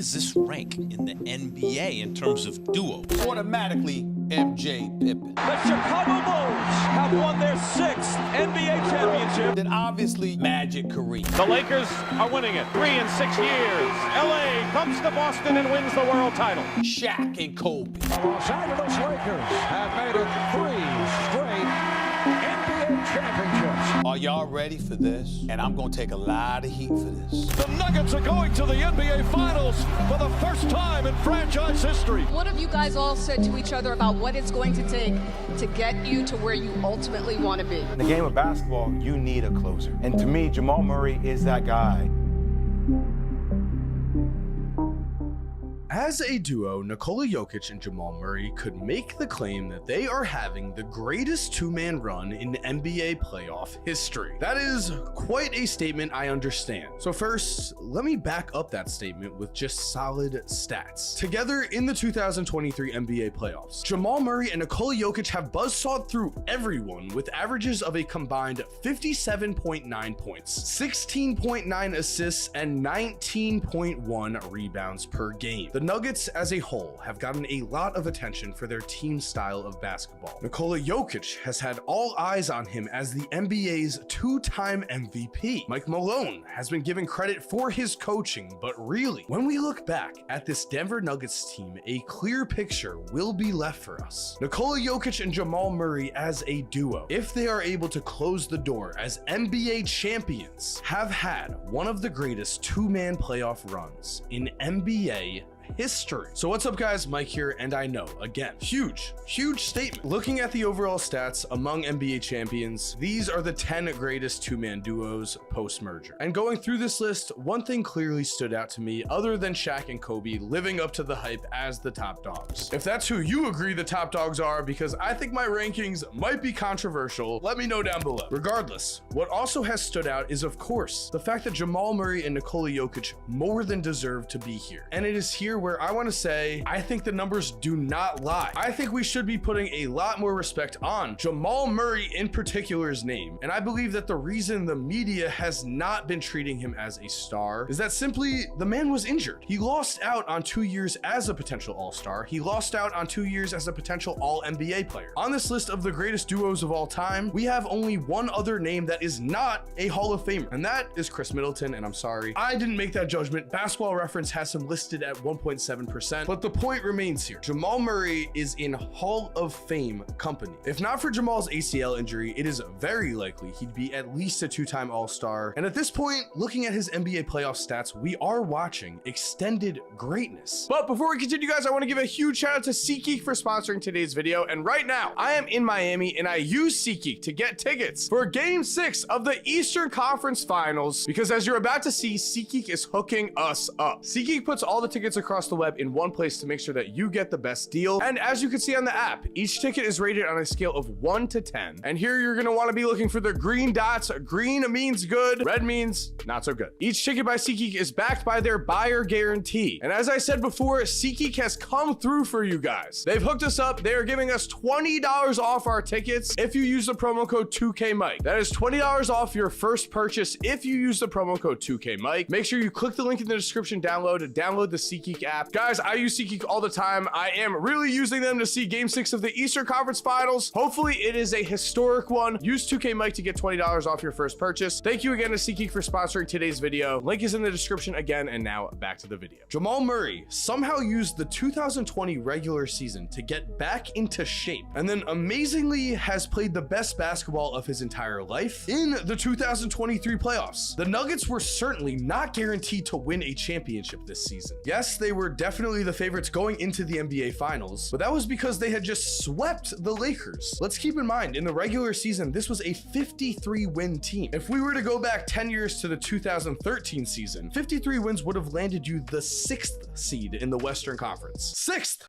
does this rank in the NBA in terms of duos? Automatically, MJ Pippen. The Chicago Bulls have won their 6th NBA championship. Then obviously, Magic Kareem. The Lakers are winning it 3 in 6 years. LA comes to Boston and wins the world title. Shaq and Kobe. The Los Angeles Lakers have made it 3 straight NBA championships. Are y'all ready for this? And I'm going to take a lot of heat for this. The Nuggets are going to the NBA Finals for the first time in franchise history. What have you guys all said to each other about what it's going to take to get you to where you ultimately want to be? In the game of basketball, you need a closer. And to me, Jamal Murray is that guy. As a duo, Nikola Jokic and Jamal Murray could make the claim that they are having the greatest two-man run in NBA playoff history. That is quite a statement, I understand. So first, let me back up that statement with just solid stats. Together in the 2023 NBA playoffs, Jamal Murray and Nikola Jokic have buzzsawed through everyone with averages of a combined 57.9 points, 16.9 assists, and 19.1 rebounds per game. The Nuggets as a whole have gotten a lot of attention for their team style of basketball. Nikola Jokic has had all eyes on him as the NBA's two-time MVP. Mike Malone has been given credit for his coaching, but really, when we look back at this Denver Nuggets team, a clear picture will be left for us. Nikola Jokic and Jamal Murray as a duo, if they are able to close the door as NBA champions, have had one of the greatest two-man playoff runs in NBA history. So what's up guys, Mike here, and I know, again, huge statement. Looking at the overall stats among NBA champions, these are the 10 greatest two-man duos post-merger. And going through this list, one thing clearly stood out to me other than Shaq and Kobe living up to the hype as the top dogs. If that's who you agree the top dogs are, because I think my rankings might be controversial, let me know down below. Regardless, what also has stood out is, of course, the fact that Jamal Murray and Nikola Jokic more than deserve to be here. And it is here where I want to say, I think the numbers do not lie. I think we should be putting a lot more respect on Jamal Murray in particular's name. And I believe that the reason the media has not been treating him as a star is that simply the man was injured. He lost out on 2 years as a potential all-star. He lost out on 2 years as a potential all-NBA player. On this list of the greatest duos of all time, we have only one other name that is not a Hall of Famer, and that is Chris Middleton. And I'm sorry, I didn't make that judgment. Basketball Reference has him listed at 1.7%, but the point remains here. Jamal Murray is in Hall of Fame company. If not for Jamal's ACL injury, it is very likely he'd be at least a two-time all-star. And at this point, looking at his NBA playoff stats, we are watching extended greatness. But before we continue, guys, I want to give a huge shout out to SeatGeek for sponsoring today's video. And right now, I am in Miami and I use SeatGeek to get tickets for Game 6 of the Eastern Conference Finals, because as you're about to see, SeatGeek is hooking us up. SeatGeek puts all the tickets across the web in one place to make sure that you get the best deal. And as you can see on the app, each ticket is rated on a scale of 1 to 10. And here you're going to want to be looking for the green dots. Green means good, red means not so good. Each ticket by SeatGeek is backed by their buyer guarantee. And as I said before, SeatGeek has come through for you guys. They've hooked us up. They are giving us $20 off our tickets if you use the promo code 2KMike. That is $20 off your first purchase if you use the promo code 2KMike. Make sure you click the link in the description download to download the SeatGeek app. Guys, I use SeatGeek all the time. I am really using them to see Game 6 of the Eastern Conference Finals. Hopefully it is a historic one. Use 2KMike to get $20 off your first purchase. Thank you again to SeatGeek for sponsoring today's video. Link is in the description again, and now back to the video. Jamal Murray somehow used the 2020 regular season to get back into shape, and then amazingly has played the best basketball of his entire life in the 2023 playoffs. The Nuggets were certainly not guaranteed to win a championship this season. Yes, they were definitely the favorites going into the NBA Finals, but that was because they had just swept the Lakers. Let's keep in mind, in the regular season, this was a 53-win team. If we were to go back 10 years to the 2013 season, 53 wins would have landed you the 6th seed in the Western Conference. Sixth!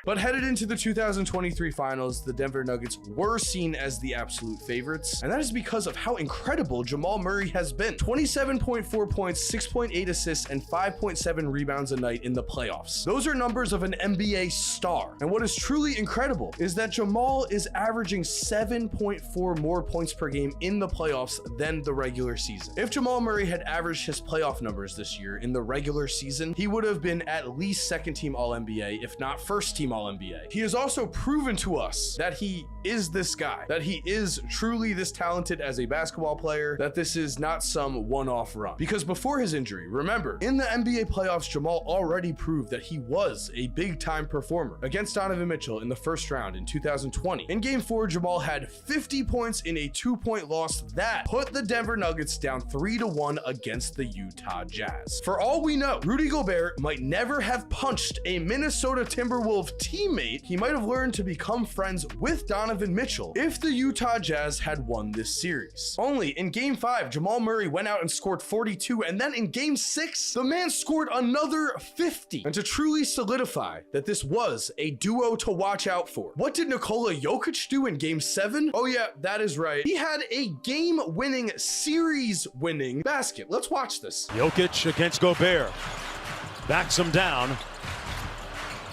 But headed into the 2023 finals, the Denver Nuggets were seen as the absolute favorites, and that is because of how incredible Jamal Murray has been. 27.4 points, 6.8 assists, and 5.7 rebounds a night in the playoffs. Those are numbers of an NBA star. And what is truly incredible is that Jamal is averaging 7.4 more points per game in the playoffs than the regular season. If Jamal Murray had averaged his playoff numbers this year in the regular season, he would have been at least second team All-NBA, if not first team All-NBA. He has also proven to us that he is this guy, that he is truly this talented as a basketball player, that this is not some one-off run. Because before his injury, remember, in the NBA playoffs, Jamal already proved that he was a big-time performer against Donovan Mitchell in the first round in 2020. In Game 4, Jamal had 50 points in a 2-point loss that put the Denver Nuggets down 3-1 against the Utah Jazz. For all we know, Rudy Gobert might never have punched a Minnesota Timberwolves teammate. He might have learned to become friends with Donovan Mitchell if the Utah Jazz had won this series. Only in Game 5, Jamal Murray went out and scored 42, and then in Game 6, the man scored another 50. And to truly solidify that this was a duo to watch out for, what did Nikola Jokic do in Game 7? Oh yeah, that is right. He had a game-winning, series-winning basket. Let's watch this. Jokic against Gobert. Backs him down.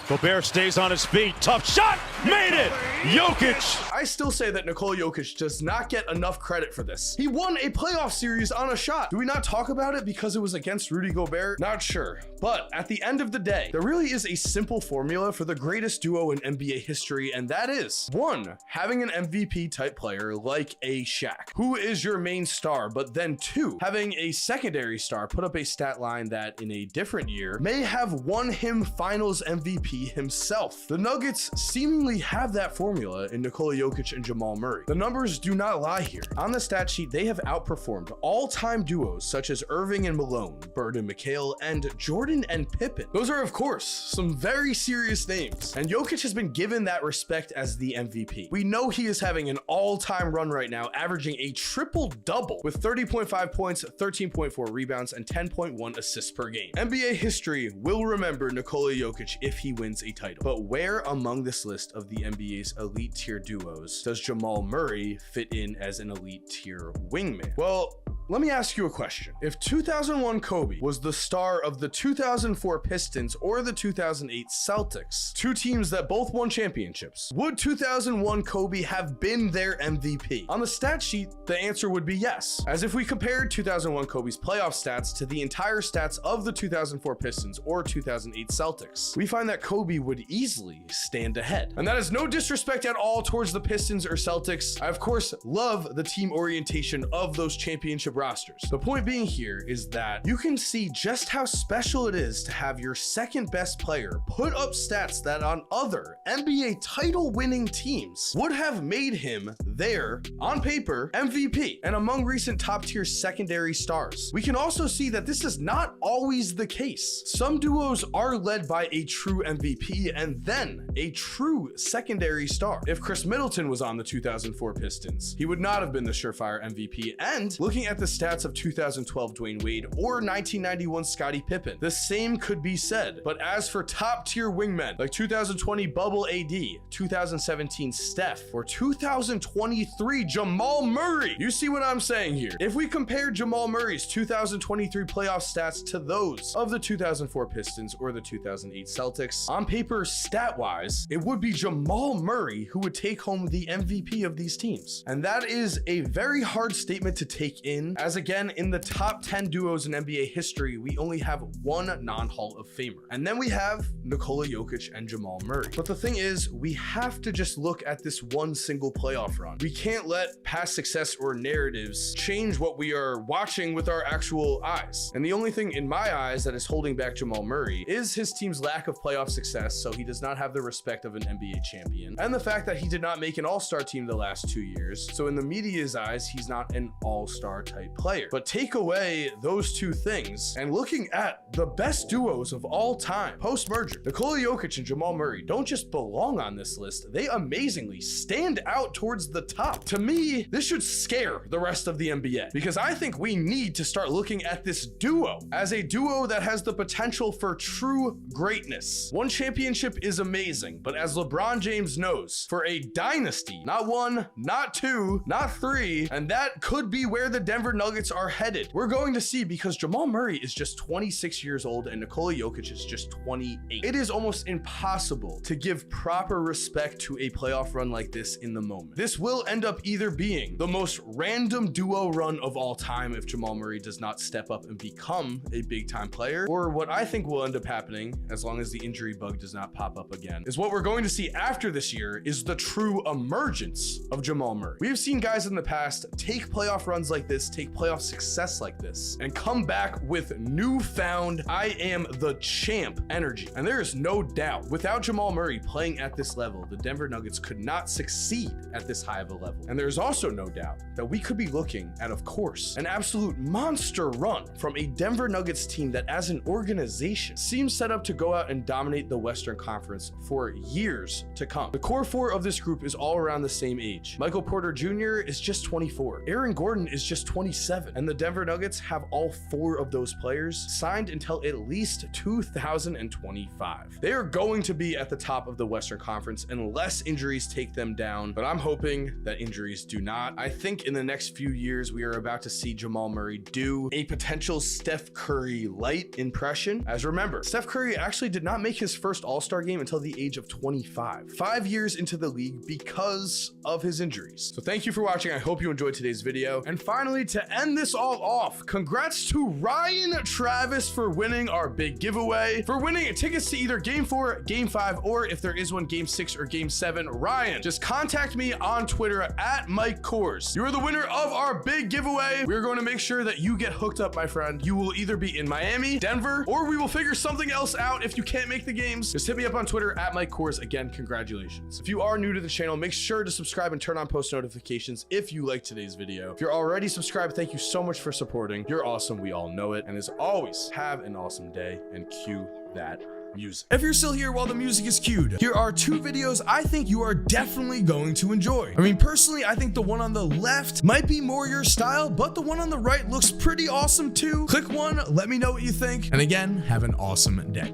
Gobert stays on his feet. Tough shot. Made it. Jokic. I still say that Nikola Jokic does not get enough credit for this. He won a playoff series on a shot. Do we not talk about it because it was against Rudy Gobert? Not sure. But at the end of the day, there really is a simple formula for the greatest duo in NBA history, and that is 1, having an MVP type player like a Shaq, who is your main star, but then 2, having a secondary star put up a stat line that in a different year may have won him finals MVP himself. The Nuggets seemingly have that formula in Nikola Jokic and Jamal Murray. The numbers do not lie here. On the stat sheet, they have outperformed all-time duos such as Irving and Malone, Bird and McHale, and Jordan and Pippen. Those are, of course, some very serious names, and Jokic has been given that respect as the MVP. We know he is having an all-time run right now, averaging a triple-double with 30.5 points, 13.4 rebounds, and 10.1 assists per game. NBA history will remember Nikola Jokic if he wins a title. But where among this list of the NBA's elite tier duos does Jamal Murray fit in as an elite tier wingman? Well, let me ask you a question. If 2001 Kobe was the star of the 2004 Pistons or the 2008 Celtics, two teams that both won championships, would 2001 Kobe have been their MVP? On the stat sheet, the answer would be yes. As if we compared 2001 Kobe's playoff stats to the entire stats of the 2004 Pistons or 2008 Celtics, we find that Kobe would easily stand ahead. And that is no disrespect at all towards the Pistons or Celtics. I, of course, love the team orientation of those championship rosters. The point being here is that you can see just how special it is to have your second best player put up stats that on other NBA title winning teams would have made him their, on paper, MVP and among recent top tier secondary stars. We can also see that this is not always the case. Some duos are led by a true MVP and then a true secondary star. If Chris Middleton was on the 2004 Pistons, he would not have been the surefire MVP. And looking at the stats of 2012 Dwayne Wade or 1991 Scottie Pippen, the same could be said. But as for top tier wingmen like 2020 Bubble AD, 2017 Steph, or 2023 Jamal Murray, you see what I'm saying here? If we compare Jamal Murray's 2023 playoff stats to those of the 2004 Pistons or the 2008 Celtics, on paper, stat-wise, it would be Jamal Murray who would take home the MVP of these teams. And that is a very hard statement to take in, as again, in the top 10 duos in NBA history, we only have one non-Hall of Famer. And then we have Nikola Jokic and Jamal Murray. But the thing is, we have to just look at this one single playoff run. We can't let past success or narratives change what we are watching with our actual eyes. And the only thing in my eyes that is holding back Jamal Murray is his team's lack of playoff success, so he does not have the respect of an NBA champion, and the fact that he did not make an all-star team the last 2 years, so in the media's eyes, he's not an all-star type great player. But take away those two things, and looking at the best duos of all time post-merger, Nikola Jokic and Jamal Murray don't just belong on this list, they amazingly stand out towards the top. To me, this should scare the rest of the NBA, because I think we need to start looking at this duo as a duo that has the potential for true greatness. One championship is amazing, but as LeBron James knows, for a dynasty, not one, not two, not three, and that could be where the Denver Nuggets are headed. We're going to see, because Jamal Murray is just 26 years old and Nikola Jokic is just 28. It is almost impossible to give proper respect to a playoff run like this in the moment. This will end up either being the most random duo run of all time if Jamal Murray does not step up and become a big time player, or what I think will end up happening, as long as the injury bug does not pop up again, is what we're going to see after this year is the true emergence of Jamal Murray. We have seen guys in the past take playoff runs like this, take playoff success like this, and come back with newfound I am the champ energy. And there is no doubt, without Jamal Murray playing at this level, the Denver Nuggets could not succeed at this high of a level. And there's also no doubt that we could be looking at, of course, an absolute monster run from a Denver Nuggets team that as an organization seems set up to go out and dominate the Western Conference for years to come. The core four of this group is all around the same age. Michael Porter Jr. is just 24. Aaron Gordon is just 27. And the Denver Nuggets have all four of those players signed until at least 2025. They are going to be at the top of the Western Conference unless injuries take them down, but I'm hoping that injuries do not. I think in the next few years, we are about to see Jamal Murray do a potential Steph Curry light impression. As remember, Steph Curry actually did not make his first All-Star game until the age of 25, 5 years into the league because of his injuries. So thank you for watching. I hope you enjoyed today's video. And finally, to end this all off, congrats to Ryan Travis for winning our big giveaway, for winning tickets to either Game 4, Game 5, or if there is one, Game 6 or Game 7. Ryan, just contact me on Twitter at Mike Kors. You are the winner of our big giveaway. We're going to make sure that you get hooked up, my friend. You will either be in Miami, Denver, or we will figure something else out if you can't make the games. Just hit me up on Twitter at Mike Kors. Again, congratulations. If you are new to the channel, make sure to subscribe and turn on post notifications if you like today's video. If you're already subscribed, thank you so much for supporting. You're awesome. We all know it. And as always, have an awesome day and cue that music. If you're still here while the music is cued, here are two videos I think you are definitely going to enjoy. I mean, personally, I think the one on the left might be more your style, but the one on the right looks pretty awesome too. Click one, let me know what you think. And again, have an awesome day.